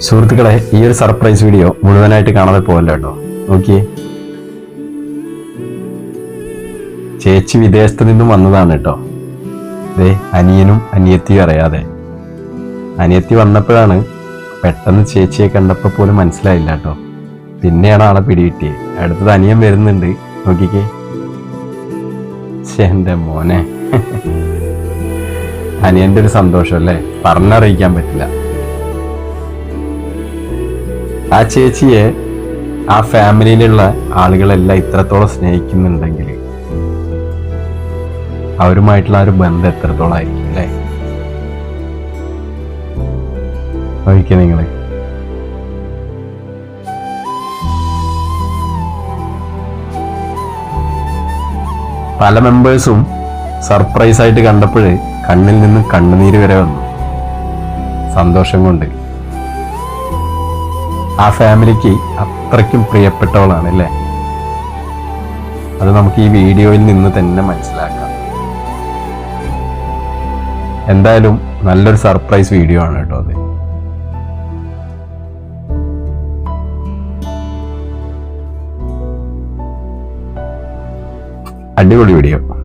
സുഹൃത്തുക്കളെ, ഈ ഒരു സർപ്രൈസ് വീഡിയോ മുഴുവനായിട്ട് കാണാതെ പോകല്ലോ കേട്ടോ. നോക്കിയേ, ചേച്ചി വിദേശത്ത് നിന്നും വന്നതാണ് കേട്ടോ. ദേ അനിയനും അനിയത്തിയും അറിയാതെ. അനിയത്തി വന്നപ്പോഴാണ് പെട്ടെന്ന് ചേച്ചിയെ കണ്ടപ്പോൾ പോലും മനസ്സിലായില്ല കേട്ടോ. പിന്നെയാണ് ആളെ പിടികിട്ടിയത്. അടുത്തത് അനിയൻ വരുന്നുണ്ട്, നോക്കിക്കേ. എന്റെ മോനെ, അനിയന്റെ ഒരു സന്തോഷം അല്ലേ, പറഞ്ഞറിയിക്കാൻ പറ്റില്ല. ആ ചേച്ചിയെ ആ ഫാമിലിയിലുള്ള ആളുകളെല്ലാം ഇത്രത്തോളം സ്നേഹിക്കുന്നുണ്ടെങ്കിൽ അവരുമായിട്ടുള്ള ആ ഒരു ബന്ധം എത്രത്തോളം ആയിരിക്കും അല്ലേ? നോക്കിക്കേ നിങ്ങള്. പല മെമ്പേഴ്സും സർപ്രൈസ് ആയിട്ട് കണ്ടപ്പോൾ കണ്ണിൽ നിന്ന് കണ്ണുനീര് വരെ വന്നു, സന്തോഷം കൊണ്ട്. ആ ഫാമിലിക്ക് അത്രയ്ക്കും പ്രിയപ്പെട്ടവളാണ് അല്ലേ? അത് നമുക്ക് ഈ വീഡിയോയിൽ നിന്ന് തന്നെ മനസ്സിലാക്കാം. എന്തായാലും നല്ലൊരു സർപ്രൈസ് വീഡിയോ ആണ് കേട്ടോ അത്. അടിപൊളി വീഡിയോ.